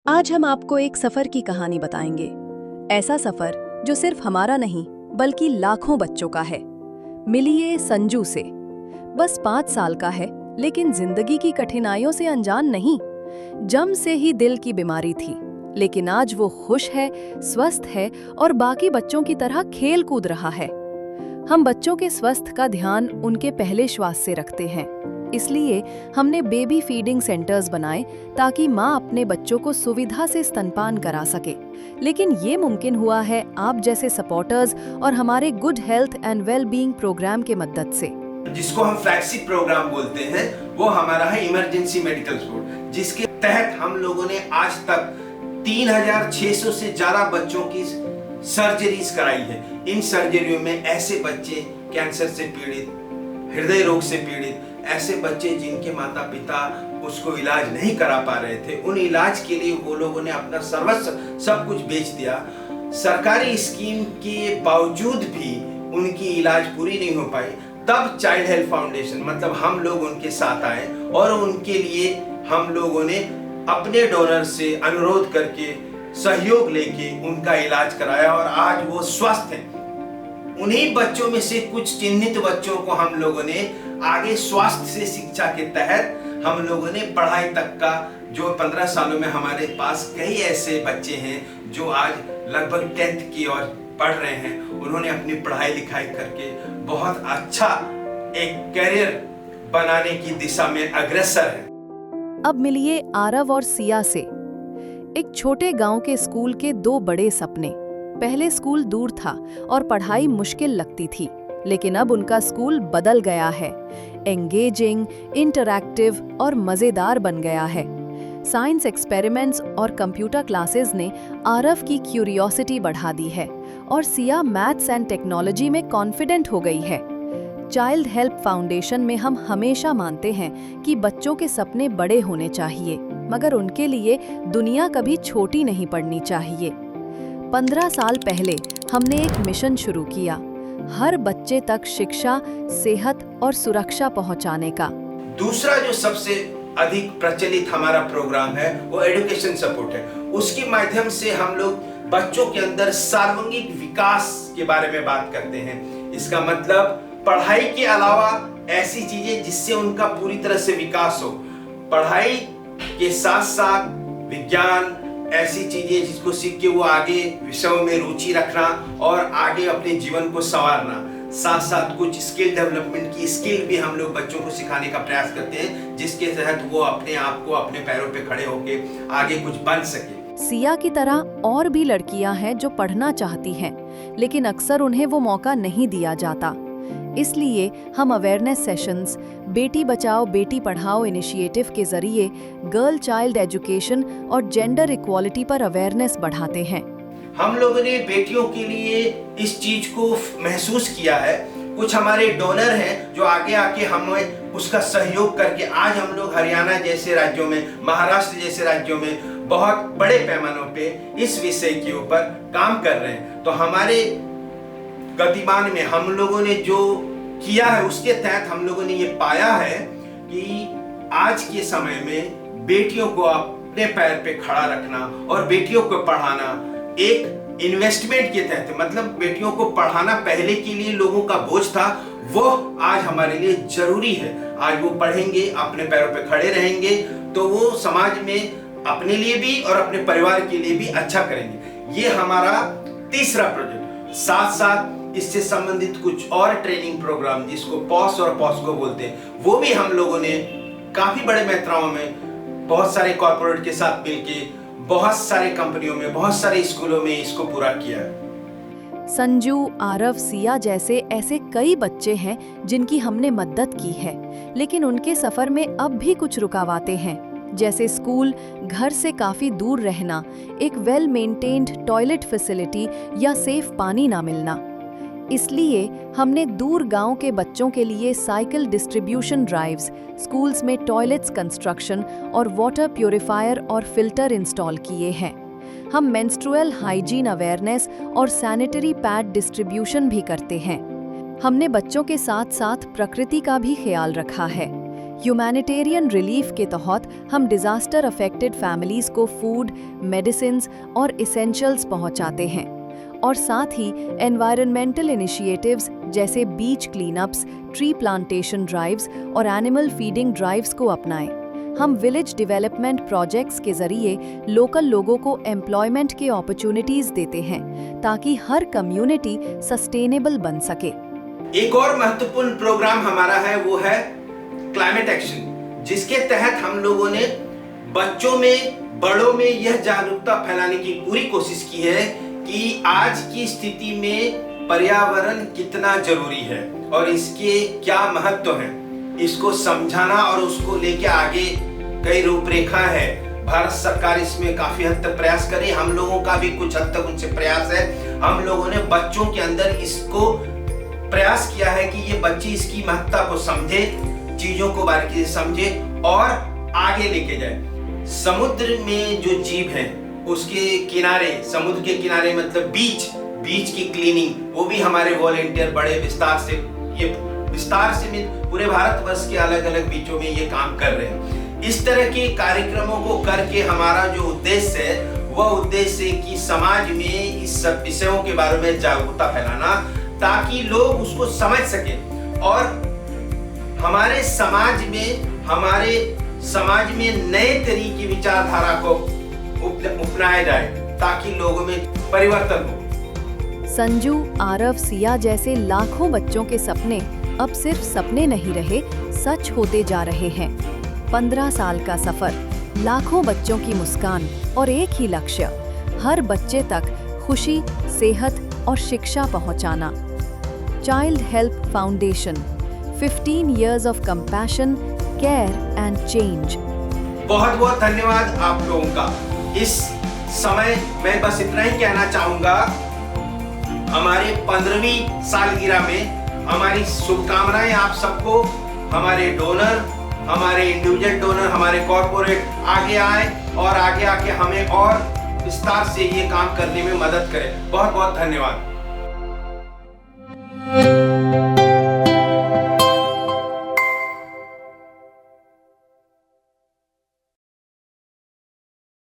आज हम आपको एक सफर की कहानी बताएंगे। ऐसा सफर जो सिर्फ हमारा नहीं बल्कि लाखों बच्चों का है। मिलिए संजू से। बस 5 साल का है, लेकिन जिंदगी की कठिनाइयों से अनजान नहीं। जन्म से ही दिल की बीमारी थी, लेकिन आज वो खुश है, स्वस्थ है और बाकी बच्चों की तरह खेल कूद रहा है। हम बच्चों के स्वास्थ्य का ध्यान उनके पहले श्वास से रखते हैं। इसलिए हमने बेबी फीडिंग सेंटर्स बनाए ताकि माँ अपने बच्चों को सुविधा से स्तनपान करा सके। लेकिन ये मुमकिन हुआ है आप जैसे सपोर्टर्स और हमारे good health and well being programme के मदद से। जिसको हम फ्लैगशिप प्रोग्राम बोलते हैं, वो हमारा है इमरजेंसी मेडिकल सपोर्ट, जिसके तहत हम लोगों ने आज तक 3600 से ज्यादा बच्चों की सर्जरीज कराई है। इन सर्जरियों में ऐसे बच्चे कैंसर से पीड़ित, हृदय रोग से पीड़ित, ऐसे बच्चे जिनके माता पिता उसको इलाज नहीं करा पा रहे थे, उन इलाज के लिए वो लोगों ने अपना सर्वस्व सब कुछ बेच दिया। सरकारी स्कीम के बावजूद भी उनकी इलाज पूरी नहीं हो पाई। तब चाइल्ड हेल्थ फाउंडेशन मतलब हम लोग उनके साथ आए और उनके लिए हम लोगों ने अपने डोनर से अनुरोध करके सहयोग लेके उनका इलाज कराया और आज वो स्वस्थ हैं। उन्हीं बच्चों में से कुछ चिन्हित बच्चों को हम लोगों ने आगे स्वास्थ्य से शिक्षा के तहत हम लोगों ने पढ़ाई तक का, जो 15 सालों में हमारे पास कई ऐसे बच्चे हैं जो आज लगभग 10th की ओर पढ़ रहे हैं। उन्होंने अपनी पढ़ाई लिखाई करके बहुत अच्छा एक करियर बनाने की दिशा में अग्रसर है। अब मिलिए आरव और सिया से। एक छोटे गांव के स्कूल के 2 बड़े सपने। पहले स्कूल दूर था और पढ़ाई मुश्किल लगती थी, लेकिन अब उनका स्कूल बदल गया है। एंगेजिंग, इंटरैक्टिव और मजेदार बन गया है। साइंस एक्सपेरिमेंट्स और कंप्यूटर क्लासेस ने आरव की क्यूरियोसिटी बढ़ा दी है और सिया मैथ्स एंड टेक्नोलॉजी में कॉन्फिडेंट हो गई है। चाइल्ड हेल्प फाउंडेशन में हम हमेशा मानते हैं कि बच्चों के सपने बड़े होने चाहिए, मगर उनके लिए दुनिया कभी छोटी नहीं पड़नी चाहिए। 15 साल पहले हमने एक मिशन शुरू किया, हर बच्चे तक शिक्षा, सेहत और सुरक्षा पहुंचाने का। दूसरा जो सबसे अधिक प्रचलित हमारा प्रोग्राम है वो एजुकेशन सपोर्ट है। उसके माध्यम से हम लोग बच्चों के अंदर सर्वांगीण विकास के बारे में बात करते हैं। इसका मतलब पढ़ाई के अलावा ऐसी चीजें जिससे उनका पूरी तरह से विकास हो। पढ़ाई के साथ साथ विज्ञान, ऐसी चीजें जिसको सीख के वो आगे विषयों में रुचि रखना और आगे अपने जीवन को संवारना। साथ साथ कुछ स्किल डेवलपमेंट की स्किल भी हम लोग बच्चों को सिखाने का प्रयास करते हैं, जिसके तहत वो अपने आप को अपने पैरों पे खड़े होके आगे कुछ बन सके। सिया की तरह और भी लड़कियां हैं जो पढ़ना चाहती हैं, लेकिन अक्सर उन्हें वो मौका नहीं दिया जाता। इसलिए हम awareness sessions, Beti Bachao Beti Padhao initiative के जरिए गर्ल चाइल्ड एजुकेशन और जेंडर इक्वालिटी पर अवेयरनेस बढ़ाते हैं। हम लोगों ने बेटियों के लिए इस चीज को महसूस किया है। कुछ हमारे डोनर हैं जो आगे आके हमें उसका सहयोग करके आज हम लोग हरियाणा जैसे राज्यों में, महाराष्ट्र जैसे राज्यों में बहुत बड़े पैमानों पे इस विषय के ऊपर काम कर रहे हैं। तो हमारे गतिमान में हम लोगों ने जो किया है उसके तहत हम लोगों ने ये पाया है कि आज के समय में बेटियों को अपने पैर पे खड़ा रखना और बेटियों को पढ़ाना एक इन्वेस्टमेंट के तहत, मतलब बेटियों को पढ़ाना पहले के लिए लोगों का बोझ था, वो आज हमारे लिए जरूरी है। आज वो पढ़ेंगे, अपने पैरों पे खड़े रहेंगे, तो वो समाज में अपने लिए भी और अपने परिवार के लिए भी अच्छा करेंगे। ये हमारा तीसरा प्रोजेक्ट। साथ साथ इससे संबंधित कुछ और ट्रेनिंग प्रोग्राम जिसको पॉस और पॉस्को बोलते हैं, वो भी हम लोगों ने काफी बड़े मात्राओं में बहुत सारे कॉर्पोरेट के साथ मिलके बहुत सारे कंपनियों में, बहुत सारे स्कूलों में इसको पूरा किया है। संजू, आरव, सिया जैसे ऐसे कई बच्चे हैं जिनकी हमने मदद की है, लेकिन उनके सफर में अब भी कुछ रुकावटें हैं, जैसे स्कूल घर से काफी दूर रहना, एक वेल मेंटेन्ड टॉयलेट फैसिलिटी या सेफ पानी ना मिलना। इसलिए हमने दूर गांव के बच्चों के लिए साइकिल डिस्ट्रीब्यूशन ड्राइव्स, स्कूल्स में टॉयलेट्स कंस्ट्रक्शन और वाटर प्यूरिफायर और फिल्टर इंस्टॉल किए हैं। हम मेंस्ट्रुअल हाइजीन अवेयरनेस और सैनिटरी पैड डिस्ट्रीब्यूशन भी करते हैं। हमने बच्चों के साथ साथ प्रकृति का भी ख्याल रखा है। ह्यूमैनिटेरियन रिलीफ के तहत हम डिजास्टर अफेक्टेड फैमिलीज को फूड, मेडिसिन्स और इसेंशियल्स पहुंचाते हैं और साथ ही एनवायरनमेंटल इनिशिएटिव्स जैसे बीच क्लीनअप्स, ट्री प्लांटेशन ड्राइव्स और एनिमल फीडिंग ड्राइव्स को अपनाएं। हम विलेज डेवलपमेंट प्रोजेक्ट्स के जरिए लोकल लोगों को एम्प्लॉयमेंट के अपॉर्चुनिटीज देते हैं ताकि हर कम्युनिटी सस्टेनेबल बन सके। एक और महत्वपूर्ण प्रोग्राम हमारा है, वो है क्लाइमेट एक्शन, जिसके तहत हम लोगों ने बच्चों में, बड़ों में यह जागरूकता फैलाने की पूरी कोशिश की है कि आज की स्थिति में पर्यावरण कितना जरूरी है और इसके क्या महत्व है, इसको समझाना और उसको लेके आगे कई रूपरेखा है। भारत सरकार इसमें काफी हद तक प्रयास करे, हम लोगों का भी कुछ हद तक उनसे प्रयास है। हम लोगों ने बच्चों के अंदर इसको प्रयास किया है कि ये बच्चे इसकी महत्ता को समझे, चीजों को बारीकी से समझे और आगे लेके जाए। समुद्र में जो जीव हैं उसके किनारे, समुद्र के किनारे मतलब बीच की क्लीनिंग, वो भी हमारे वॉलेंटियर बड़े विस्तार से पूरे भारतवर्ष के अलग अलग बीचों में ये काम कर रहे हैं। इस तरह के कार्यक्रमों को करके हमारा जो उद्देश्य है वह उद्देश्य है कि समाज में इस सब विषयों के बारे में जागरूकता फैलाना ताकि लोग उसको समझ सकें और हमारे समाज में नए तरीके विचारधारा को अपनाया जाए ताकि लोगों में परिवर्तन हो। संजू, आरव, सिया जैसे लाखों बच्चों के सपने अब सिर्फ सपने नहीं रहे, सच होते जा रहे हैं। 15 साल का सफर, लाखों बच्चों की मुस्कान और एक ही लक्ष्य, हर बच्चे तक खुशी, सेहत और शिक्षा पहुंचाना। Child help foundation, 15 years of compassion, care and change। बहुत बहुत धन्यवाद आप लोगों का। इस समय मैं बस इतना ही कहना चाहूंगा, हमारे 15वीं सालगिरह में हमारी शुभकामनाएं आप सबको। हमारे डोनर, हमारे इंडिविजुअल डोनर, हमारे कॉर्पोरेट आगे आए और आगे आके हमें और विस्तार से ये काम करने में मदद करें। बहुत बहुत धन्यवाद।